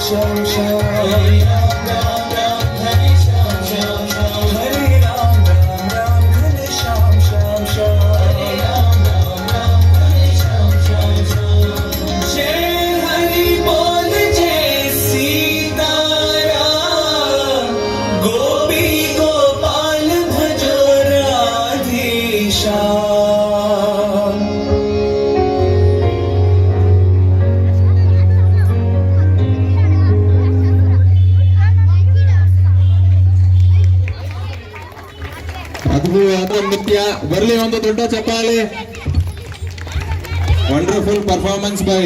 श्याम श्याम हरे राम राम हरे श्याम श्याम श्याम हरे राम घने श्याम श्याम श्याम हरे राम हरे श्याम श्याम श्याम जय हरि बोल जय सीताराम गोपी गोपाल भजो राधे श्याम। ಅದ್ಭುತವಾದ ನೃತ್ಯ ಬರಲಿ, ಒಂದು ದೊಡ್ಡ ಚಪ್ಪಾಳೆ. Wonderful performance by